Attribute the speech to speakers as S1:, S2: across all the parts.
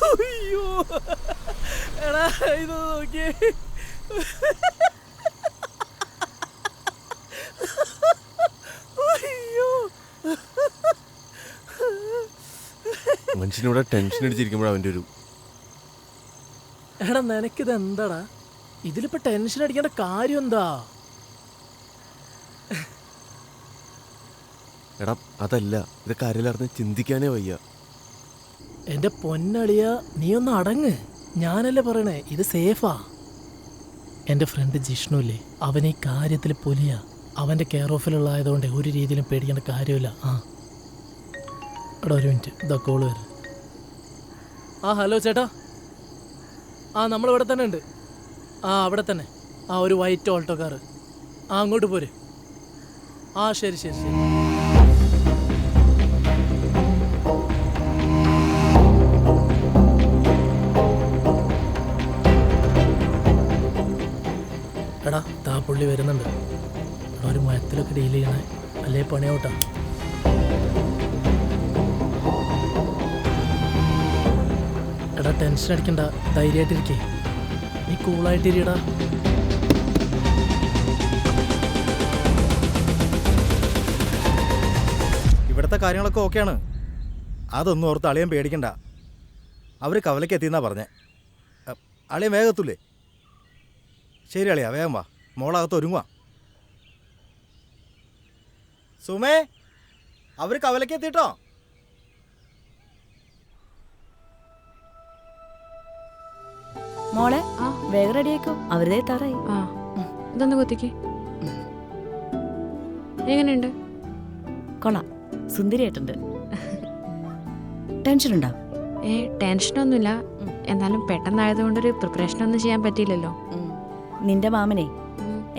S1: അയ്യോ എടാ ഇത് നോക്കിയേ. അയ്യോ
S2: മനുഷ്യനിവിടെ ടെൻഷൻ അടിച്ചിരിക്കുമ്പോഴാണ് അവൻ്റെ ഒരു
S1: എടാ നിനക്കിത് എന്താടാ? ഇതിലിപ്പോ ടെൻഷൻ അടിക്കേണ്ട കാര്യം എന്താ?
S2: എടാ അതല്ല, ഇതൊക്കെ ആരെല്ലാം ചിന്തിക്കാനേ വയ്യ.
S1: എന്റെ പൊന്നളിയ നീ ഒന്ന് അടങ്ങ്. ഞാനല്ലേ പറയണേ ഇത് സേഫാ. എൻ്റെ ഫ്രണ്ട് ജിഷ്ണുല്ലേ, അവൻ ഈ കാര്യത്തിൽ പൊലിയാ. അവൻ്റെ കെയർ ഓഫിലുള്ളതായതുകൊണ്ട് ഒരു രീതിയിലും പേടിക്കേണ്ട കാര്യമില്ല. എടാ ഒരു മിനിറ്റ്, ഇതാ കോള് വരും. ഹലോ ചേട്ടാ. നമ്മളിവിടെ തന്നെ ഉണ്ട്. അവിടെ തന്നെ. ഒരു വൈറ്റ് ഓൾട്ടോ കാറ്. അങ്ങോട്ട് പോര്. ശരി ശരി ശരി. എടാ പുള്ളി വരുന്നുണ്ട്. എടാ ഒരു മയത്തിലൊക്കെ ഡീൽ ചെയ്യണേ, അല്ലേ പണിയാവട്ടാ. എടാ ടെൻഷൻ അടിക്കണ്ട, ധൈര്യമായിട്ടിരിക്കേ. നീ കൂളായിട്ടിരിക്കടാ.
S3: ഇവിടുത്തെ കാര്യങ്ങളൊക്കെ ഓക്കെയാണ്. അതൊന്നും ഓർത്ത് അളിയൻ പേടിക്കണ്ട. അവർ കവലയ്ക്ക് എത്തിയെന്നാ പറഞ്ഞേ. അളിയൻ വേഗത്തൂലേ? ശരി അളിയാ, വേഗം വാ. മോളകത്ത് ഒരുങ്ങുവാ. സുമേ, അവർ കവലയ്ക്ക് എത്തിട്ടോ.
S4: മോളെ വേഗം റെഡിയാക്കോ, അവരുടെ എത്താറായി.
S5: ഇതൊന്ന് കുത്തിക്ക്. എങ്ങനെയുണ്ട്?
S4: കൊള്ളാം, സുന്ദരിയായിട്ടുണ്ട്. ടെൻഷൻ ഉണ്ടോ?
S5: ടെൻഷനൊന്നുമില്ല. എന്നാലും പെട്ടെന്നായതുകൊണ്ടൊരു പ്രിപ്പറേഷൻ ഒന്നും ചെയ്യാൻ പറ്റിയില്ലല്ലോ.
S4: നിന്റെ മാമനെ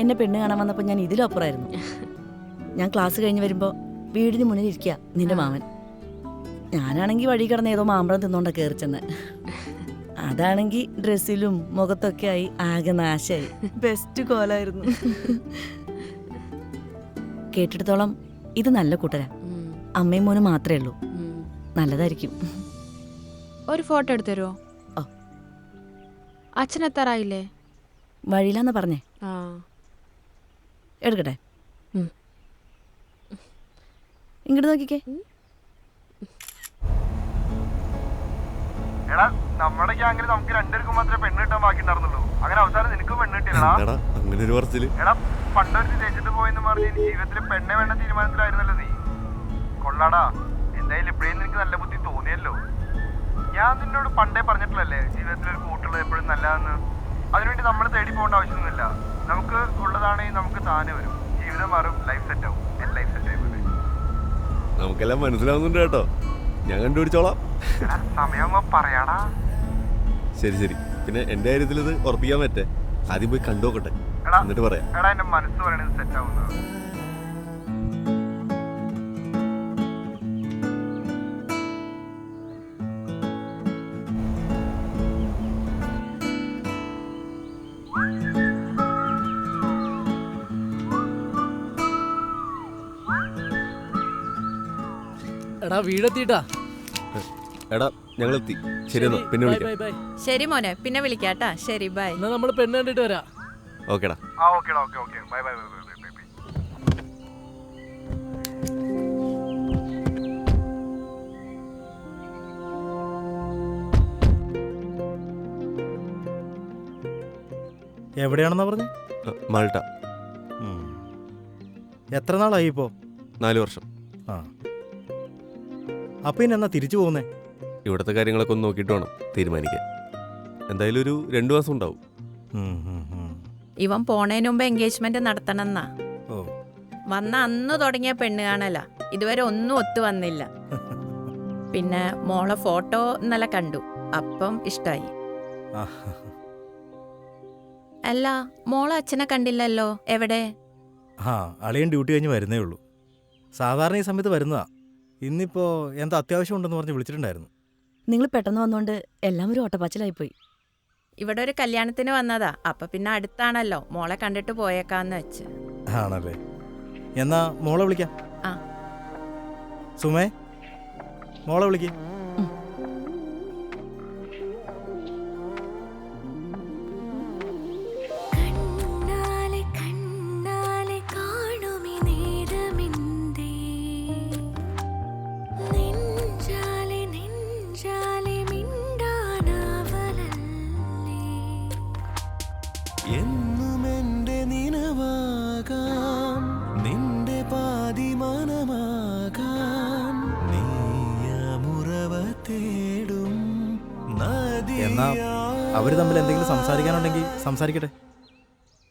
S4: എന്നെ പെണ്ണ് കാണാൻ വന്നപ്പോൾ ഞാൻ ഇതിലും അപ്പുറമായിരുന്നു. ഞാൻ ക്ലാസ് കഴിഞ്ഞ് വരുമ്പോൾ വീടിന് മുന്നിൽ ഇരിക്കുക നിന്റെ മാമൻ. ഞാനാണെങ്കിൽ വഴി കിടന്ന് ഏതോ മാമ്പഴം തിന്നോണ്ട കയറി ചെന്ന്. അതാണെങ്കിൽ ഡ്രസ്സിലും മുഖത്തൊക്കെ ആയി ആകെ നാശമായി. ബെസ്റ്റ് കോലായിരുന്നു. കേട്ടിടത്തോളം ഇത് നല്ല കൂട്ടരാ. അമ്മയും മോനും മാത്രമേ ഉള്ളൂ. നല്ലതായിരിക്കും.
S5: ഒരു ഫോട്ടോ എടുത്തു തരുമോ? അച്ഛനെത്താറായില്ലേ?
S4: വഴിയിലാന്ന് പറഞ്ഞേ. എടുക്കട്ടെ? ഇങ്ങോട്ട് നോക്കിക്കേ.
S6: എടാ നമ്മുടെ ഗ്യാങ്ങിൽ നമുക്ക് രണ്ടുപേർക്കും മാത്രമേ പെണ്ണ് കിട്ടാൻ ബാക്കി ഉണ്ടായിരുന്നുള്ളൂ. അങ്ങനെ അവസാനം നിനക്കും പെണ്ണ് കിട്ടിയടാ.
S2: അങ്ങനെ ഒരു പറച്ചില്.
S6: എടാ പണ്ടൊരു തേച്ചിട്ട് പോയെന്ന് പറഞ്ഞ് ജീവിതത്തിൽ പെണ്ണെ വേണ്ട തീരുമാനത്തിലായിരുന്നല്ലോ നീ. കൊള്ളാടാ, എന്തായാലും ഇപ്പോഴേ നിനക്ക് നല്ല ബുദ്ധി തോന്നിയല്ലോ. ഞാൻ നിന്നോട് പണ്ടേ പറഞ്ഞിട്ടില്ലല്ലേ ജീവിതത്തിൽ ഒരു കൂട്ടുള്ളത് എപ്പോഴും നല്ലതെന്ന്. അതിനുവേണ്ടി നമ്മൾ തേടി പോകേണ്ട ആവശ്യമൊന്നുമില്ല. നമുക്ക് ഉള്ളതാണെങ്കിൽ നമുക്ക് താനെ വരും. ജീവിതം മാറും, ലൈഫ് സെറ്റ് ആവും. ലൈഫ് സെറ്റ് ആയിപ്പോലെ
S2: നമുക്കെല്ലാം മനസ്സിലാവുന്നുണ്ട് കേട്ടോ. ഞാൻ കണ്ടുപിടിച്ചോളാം.
S6: സമയമാകുമ്പോ പറയാടാ.
S2: ശരി ശരി. പിന്നെ എന്റെ കാര്യത്തിൽ ഇത് ഉറപ്പിക്കാൻ പറ്റേ? ആദ്യം പോയി കണ്ടു നോക്കട്ടെ, എന്നിട്ട് പറയാം.
S6: എടാ എന്റെ മനസ്സ് പറയണത് സെറ്റ് ആവുന്നത്.
S1: എടാ വീടെത്തിട്ടാ.
S2: എടാ ഞങ്ങളെത്തി. ശരി എന്നാ പിന്നെ വിളിക്കാം.
S7: ശരി മോനെ, പിന്നെ വിളിക്കാട്ടാ. ശരി ബൈ.
S1: എന്നാ നമ്മള് പെണ്ണ് കണ്ടിട്ട് വരാം.
S2: ഓക്കേടാ.
S6: ഓക്കേടാ, okay okay. Bye bye bye bye bye bye.
S3: എവിടെയാണെന്നാ പറഞ്ഞേ?
S2: മാൾട്ട.
S3: എത്ര നാളായി ഇപ്പോ?
S2: 4 വർഷം.
S3: അപ്പൊ ഇനി എന്നാ തിരിച്ചു പോകുന്നേ?
S2: ഇവിടുത്തെ കാര്യങ്ങളൊക്കെ ഒന്ന് നോക്കിയിട്ട് വേണം തീരുമാനിക്കാൻ. എന്തായാലും ഒരു 2 മാസം ഉണ്ടാവും.
S7: ഇവൻ പോണേന് മുമ്പ് എൻഗേജ്മെന്റ് നടത്തണമെന്നാ.
S3: ഓ,
S7: വന്ന അന്ന് തുടങ്ങിയ പെണ്ണ് കാണല. ഇതുവരെ ഒന്നും ഒത്തു വന്നില്ല. പിന്നെ മോളെ ഫോട്ടോ ഇന്നലെ കണ്ടു, അപ്പം ഇഷ്ടായി. അല്ല, മോളെ അച്ഛനെ കണ്ടില്ലല്ലോ, എവിടെ?
S3: അളിയൻ ഡ്യൂട്ടി കഴിഞ്ഞ് വരുന്നേ ഉള്ളൂ. സാധാരണ ഈ സമയത്ത് വരുന്നതാ. ഇന്നിപ്പോ എന്താ അത്യാവശ്യം ഉണ്ടെന്ന് പറഞ്ഞ് വിളിച്ചിട്ടുണ്ടായിരുന്നു.
S4: നിങ്ങൾ പെട്ടെന്ന് വന്നോണ്ട് എല്ലാവരും ഓട്ടപ്പാച്ചിലായിപ്പോയി.
S7: ഇവിടെ ഒരു കല്യാണത്തിന് വന്നതാ. അപ്പൊ പിന്നെ അടുത്താണല്ലോ, മോളെ കണ്ടിട്ട് പോയേക്കാന്ന് വെച്ച്.
S3: ആണല്ലേ? എന്നാ മോളെ വിളിക്കാം. സുമേ, മോളെ വിളിക്കേ. എന്നാ അവർ തമ്മിൽ എന്തെങ്കിലും സംസാരിക്കാനുണ്ടെങ്കിൽ സംസാരിക്കട്ടെ.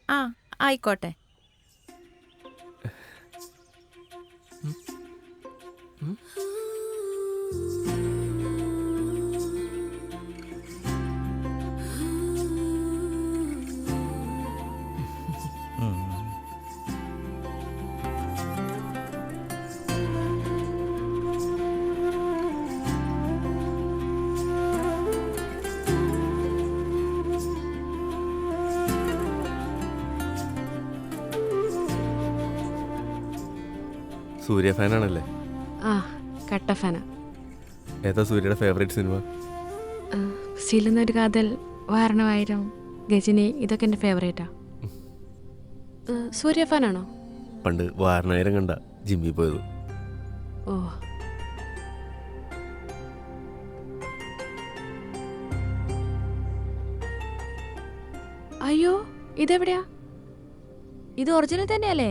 S7: ആ ആയിക്കോട്ടെ.
S2: സൂര്യ ഫാനാണല്ലേ?
S5: ആ കട്ട ഫാന.
S2: ഏതാ സൂര്യയുടെ ഫേവറേറ്റ് സിനിമ?
S5: സിലുന്നൊരു കാതൽ, വാരണമായിരം, ഗജനി, ഇതൊക്കെ എൻ്റെ ഫേവറേറ്റാ. സൂര്യ ഫാനാണോ?
S2: പണ്ട് വാരണായിരം കണ്ട ജിമ്മിൽ പോയത്.
S5: ഓ, അയ്യോ ഇതെവിടെയാ? ഇത് ഒറിജിനൽ തന്നെയല്ലേ?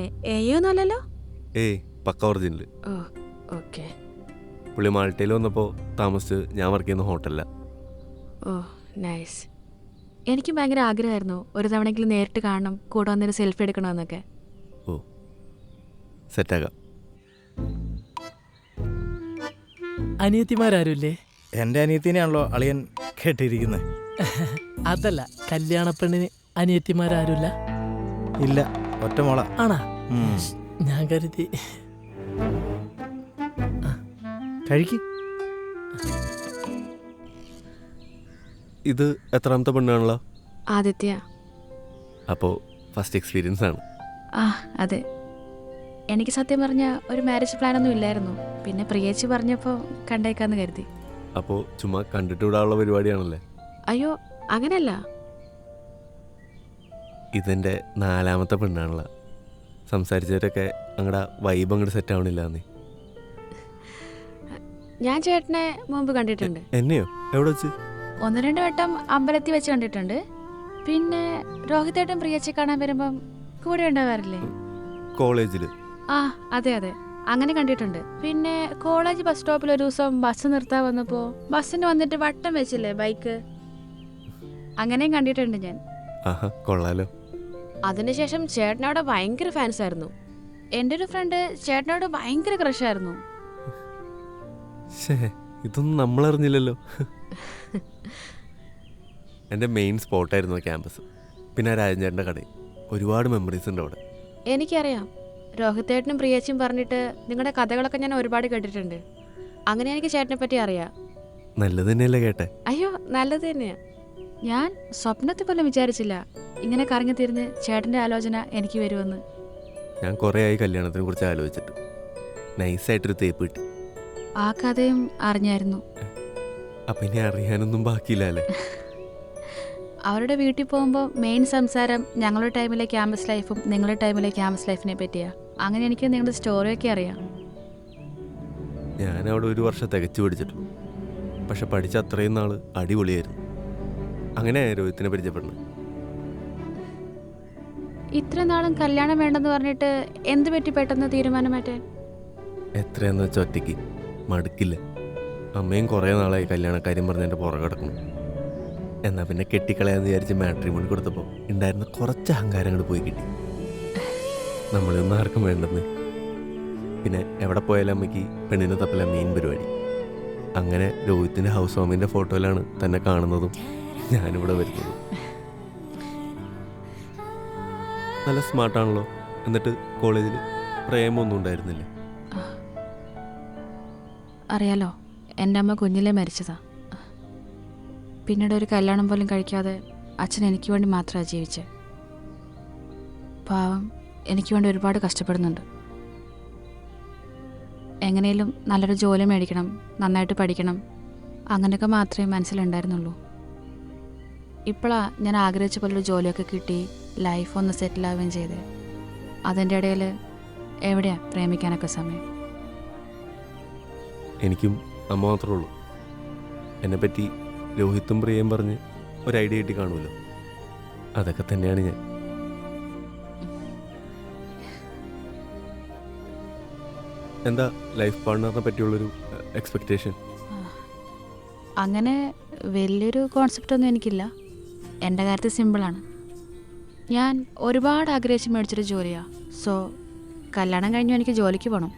S5: ഒന്നും അല്ലല്ലോ?
S2: ഏയ് പക്ക ഒറിജിനൽ.
S5: ഓ ഓക്കെ.
S2: പുള്ളി മാൾട്ടയിൽ വന്നപ്പോൾ താമസിച്ച് ഞാൻ വർക്ക് ചെയ്യുന്ന ഹോട്ടലില്ല.
S5: ഓ നൈസ്. എനിക്കും ഭയങ്കര ആഗ്രഹമായിരുന്നു ഒരു തവണയെങ്കിലും നേരിട്ട് കാണണം, കൂടെ വന്നൊരു സെൽഫി എടുക്കണമെന്നൊക്കെ.
S2: ഓ സെറ്റാക്കാം.
S1: അനിയത്തിമാരാരുമില്ലേ?
S3: എൻ്റെ അനിയത്തിനെയാണല്ലോ അളിയൻ കേട്ടിരിക്കുന്നത്.
S1: അതല്ല, കല്യാണപ്പെണ്ണിന് അനിയത്തിമാരാരുമില്ല?
S3: ഇല്ല, ഒറ്റ മോള.
S1: ആണാ? ഞാൻ കരുതി.
S3: കഴിക്ക്.
S2: ഇത് എത്രാമത്തെ പെണ്ണാണല്ലോ?
S5: ആദിത്യ.
S2: അപ്പോൾ ഫസ്റ്റ് എക്സ്പീരിയൻസ് ആണ്.
S5: ആ അതെ. എനിക്ക് സത്യം പറഞ്ഞ ഒരു മാരേജ് പ്ലാനൊന്നും ഇല്ലായിരുന്നു. പിന്നെ പ്രിയേച്ചി പറഞ്ഞപ്പോൾ കണ്ടേക്കാന്ന് കരുതി.
S2: അപ്പോൾ ചുമ്മാ കണ്ടിട്ട് വിടാനുള്ള പരിപാടിയാണല്ലേ?
S5: അയ്യോ അങ്ങനെയല്ല.
S2: ഇതെൻ്റെ 4ാമത്തെ പെണ്ണാണല്ലോ. സംസാരിച്ചവരൊക്കെ അങ്ങടെ വൈബ് അങ്ങോട്ട് സെറ്റ് ആവണില്ല. നീ
S5: ഞാൻ ചേട്ടനെ മുമ്പ് കണ്ടിട്ടുണ്ട്.
S2: എന്നെയോ? എവിടെ വെച്ച്?
S5: 1-2 വട്ടം അമ്പലത്തിൽ വെച്ച് കണ്ടിട്ടുണ്ട്. പിന്നെ രോഹിതേട്ടൻ പ്രിയച്ചി കാണാൻ വരുമ്പം കൂടെ ഉണ്ടാവാറില്ലേ?
S2: കോളേജിൽ.
S5: ആ അതെ അതെ, അങ്ങനെ കണ്ടിട്ടുണ്ട്. പിന്നെ കോളേജ് ബസ് സ്റ്റോപ്പിൽ ഒരു ദിവസം ബസ് നിർത്താൻ വന്നപ്പോൾ ബസ്സിന് വന്നിട്ട് വട്ടം വെച്ചില്ലേ ബൈക്ക്, അങ്ങനെയും കണ്ടിട്ടുണ്ട് ഞാൻ.
S2: ആഹാ കൊള്ളാലോ.
S5: അതിനുശേഷം ചേട്ടനോട് ഭയങ്കര ഫാൻസ് ആയിരുന്നു. എൻ്റെ ഒരു ഫ്രണ്ട് ചേട്ടനോട് ഭയങ്കര ക്രഷായിരുന്നു.
S2: ഇതൊന്നും നമ്മളറിഞ്ഞില്ലല്ലോ. എൻ്റെ മെയിൻ സ്പോട്ടായിരുന്നു ക്യാമ്പസ്. പിന്നെ രാജൻചേട്ടൻ്റെ കടയിൽ. ഒരുപാട് മെമ്മറീസ് ഉണ്ട് അവിടെ.
S5: എനിക്കറിയാം, രോഹിതേട്ടനും പ്രിയച്ചിയും പറഞ്ഞിട്ട് നിങ്ങളുടെ കഥകളൊക്കെ ഞാൻ ഒരുപാട് കേട്ടിട്ടുണ്ട്. അങ്ങനെ എനിക്ക് ചേട്ടനെ പറ്റി അറിയാം.
S2: നല്ലത് തന്നെയല്ലേ കേട്ടെ?
S5: അയ്യോ നല്ലത് തന്നെയാ. ഞാൻ സ്വപ്നത്തിൽ പോലും വിചാരിച്ചില്ല ഇങ്ങനെ കറങ്ങി തിരിഞ്ഞ് ചേട്ടൻ്റെ ആലോചന എനിക്ക് വരുമെന്ന്.
S2: ഞാൻ കുറേ ആയി കല്യാണത്തിനെ കുറിച്ച് ആലോചിച്ചിട്ട്. നൈസായിട്ടൊരു തേപ്പ് കിട്ടി.
S5: ആ കഥയും അറിഞ്ഞായിരുന്നു.
S2: അപ്പം ഇനി അറിയാനൊന്നും ബാക്കിയില്ല അല്ലേ?
S5: അവരുടെ വീട്ടിൽ പോകുമ്പോൾ മെയിൻ സംസാരം ഞങ്ങളുടെ ടൈമിലെ ക്യാമ്പസ് ലൈഫും നിങ്ങളുടെ ടൈമിലെ ക്യാമ്പസ് ലൈഫിനെ പറ്റിയാ. അങ്ങനെ എനിക്ക് നിങ്ങളുടെ സ്റ്റോറിയൊക്കെ അറിയാം.
S2: ഞാൻ അവിടെ 1 വർഷം തികച്ചു പഠിച്ചിട്ടുള്ളൂ. പക്ഷെ പഠിച്ച അത്രയും നാൾ അടിപൊളിയായിരുന്നു. അങ്ങനെ രോഹിത്തിനെ പരിചയപ്പെടുന്നത്.
S5: ഇത്ര നാളും കല്യാണം വേണ്ടെന്ന് പറഞ്ഞിട്ട് എന്ത് പറ്റി പെട്ടെന്ന് തീരുമാനം മാറ്റാൻ?
S2: എത്രയെന്ന് വെച്ചാൽ ഒറ്റയ്ക്ക് മടുക്കില്ല. അമ്മയും കുറേ നാളായി കല്യാണക്കാര്യം പറഞ്ഞ് എൻ്റെ പുറകെ കിടക്കണം. എന്നാൽ പിന്നെ കെട്ടിക്കളയാന്ന് വിചാരിച്ച് മാട്രിമോണി കൊടുത്തപ്പോൾ ഉണ്ടായിരുന്ന കുറച്ച് അഹങ്കാരങ്ങൾ പോയി കിട്ടി. നമ്മളൊന്നും ആർക്കും വേണ്ടെന്ന്. പിന്നെ എവിടെ പോയാലും അമ്മയ്ക്ക് പെണ്ണിനെ തപ്പല മെയിൻ പരിപാടി. അങ്ങനെ രോഹിത്തിൻ്റെ ഹൗസ് വാമിൻ്റെ ഫോട്ടോയിലാണ് തന്നെ കാണുന്നതും ഞാനിവിടെ വരുന്നതും. നല്ല സ്മാർട്ടാണല്ലോ. എന്നിട്ട് കോളേജിൽ പ്രേമൊന്നും ഉണ്ടായിരുന്നില്ല?
S5: അറിയാലോ, എൻ്റെ അമ്മ കുഞ്ഞിലേ മരിച്ചതാ. പിന്നീട് ഒരു കല്യാണം പോലും കഴിക്കാതെ അച്ഛൻ എനിക്ക് വേണ്ടി മാത്രമാണ് ജീവിച്ചത്. പാവം എനിക്ക് വേണ്ടി ഒരുപാട് കഷ്ടപ്പെടുന്നുണ്ട്. എങ്ങനെയും നല്ലൊരു ജോലി മേടിക്കണം, നന്നായിട്ട് പഠിക്കണം, അങ്ങനെയൊക്കെ മാത്രമേ മനസ്സിലുണ്ടായിരുന്നുള്ളൂ. ഇപ്പോഴാണ് ഞാൻ ആഗ്രഹിച്ച പോലൊരു ജോലിയൊക്കെ കിട്ടി ലൈഫ് ഒന്ന് സെറ്റിലാവുകയും ചെയ്തേ. അതിൻ്റെ ഇടയിൽ എവിടെയാ പ്രേമിക്കാനൊക്കെ സമയം?
S2: എനിക്കും അമ്മ മാത്രമേ ഉള്ളൂ. എന്നെപ്പറ്റി രോഹിത്തും പ്രിയയും പറഞ്ഞ് ഒരു ഐഡിയ കിട്ടി കാണുമല്ലോ. അതൊക്കെ തന്നെയാണ് ഞാൻ. എന്താ ലൈഫ് പാർട്ട്ണറിനെ പറ്റിയുള്ളൊരു എക്സ്പെക്റ്റേഷൻ?
S5: അങ്ങനെ വലിയൊരു കോൺസെപ്റ്റൊന്നും എനിക്കില്ല. എൻ്റെ കാര്യത്തിൽ സിമ്പിളാണ്. ഞാൻ ഒരുപാട് ആഗ്രഹിച്ച് മേടിച്ചൊരു ജോലിയാണ്. സോ കല്യാണം കഴിഞ്ഞു എനിക്ക് ജോലിക്ക് പോകണം.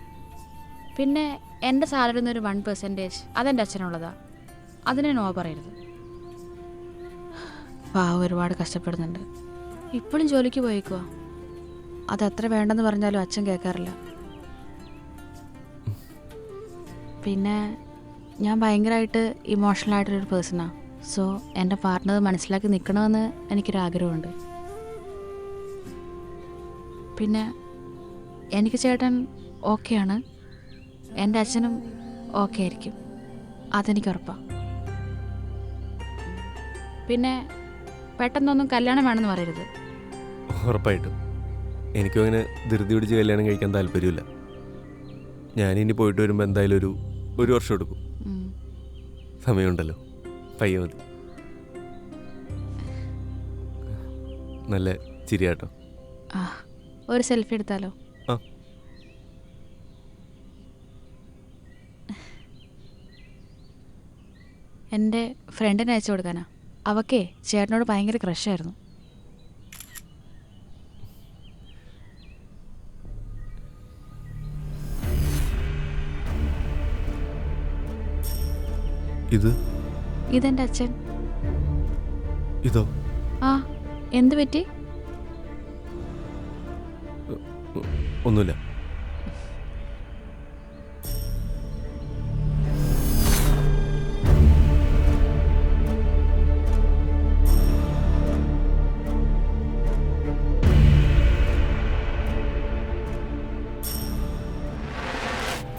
S5: പിന്നെ എൻ്റെ സാലറിയിൽ നിന്നൊരു 1% അതെൻ്റെ അച്ഛനുള്ളതാണ്. അതിനെ നോ പറയരുത്. പാവം ഒരുപാട് കഷ്ടപ്പെടുന്നുണ്ട്. ഇപ്പോഴും ജോലിക്ക് പോയേക്കുക. അതത്ര വേണ്ടെന്ന് പറഞ്ഞാലും അച്ഛൻ കേൾക്കാറില്ല. പിന്നെ ഞാൻ ഭയങ്കരമായിട്ട് ഇമോഷണലായിട്ടൊരു പേഴ്സണാണ്. സോ എൻ്റെ പാർട്ട്ണർ മനസ്സിലാക്കി നിൽക്കണമെന്ന് എനിക്കൊരാഗ്രഹമുണ്ട്. പിന്നെ എനിക്ക് ചേട്ടൻ ഓക്കെയാണ്, എൻ്റെ അച്ഛനും ഓക്കെ ആയിരിക്കും, അതെനിക്ക് ഉറപ്പാണ്. പിന്നെ പെട്ടെന്നൊന്നും കല്യാണം വേണമെന്ന് പറയരുത്.
S2: ഉറപ്പായിട്ടും. എനിക്കും അങ്ങനെ ധൃതി പിടിച്ച് കല്യാണം കഴിക്കാൻ താല്പര്യമില്ല. ഞാനിനി പോയിട്ട് വരുമ്പോൾ എന്തായാലും ഒരു വർഷം എടുക്കും. സമയമുണ്ടല്ലോ, പയ്യെ മതി. നല്ല ചിരിയാട്ടോ.
S5: ആ, ഒരു സെൽഫി എടുത്താലോ?
S2: ആ.
S5: എൻ്റെ ഫ്രണ്ടിനെ അയച്ചു കൊടുക്കാനാ. അവക്കേ ചേട്ടനോട് ഭയങ്കര ക്രഷായിരുന്നു. ഇതെൻ്റെ അച്ഛൻ.
S2: ഇതോ?
S5: ആ, എന്ത് പറ്റി?
S2: ഒന്നുമില്ല.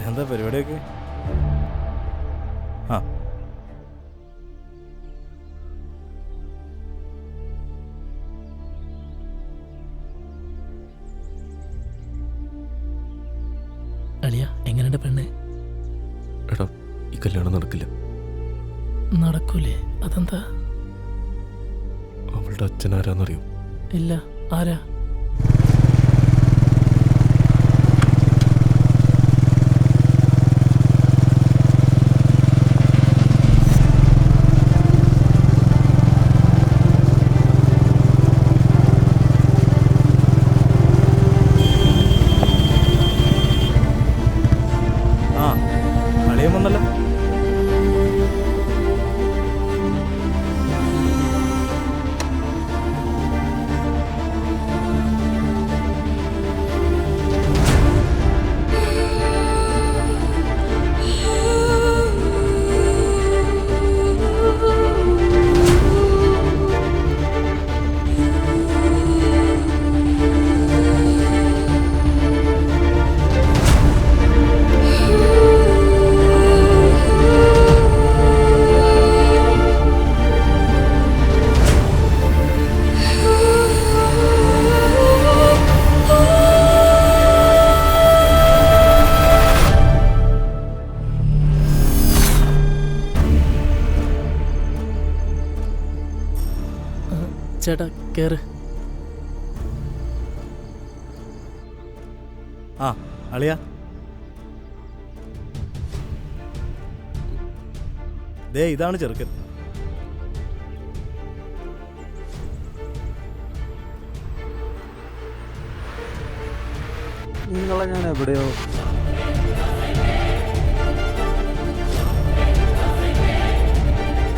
S3: എന്താ പരിപാടിയൊക്കെ? ആ,
S1: അളിയ എങ്ങനെയുണ്ട് പെണ്ണ്?
S2: എടാ, ഈ കല്യാണം നടക്കില്ല.
S1: നടക്കൂലേ? അതെന്താ?
S2: അവളുടെ അച്ഛൻ ആരാന്നറിയോ?
S1: ഇല്ല, ആരാ?
S3: ആ, അളിയൻ വന്നല്ലോ.
S1: ചേട്ടാ കേറ്.
S3: ആ, അളിയ ദേ ഇതാണ് ചെറുക്കൻ.
S8: നിങ്ങളെ ഞാൻ എവിടെയോ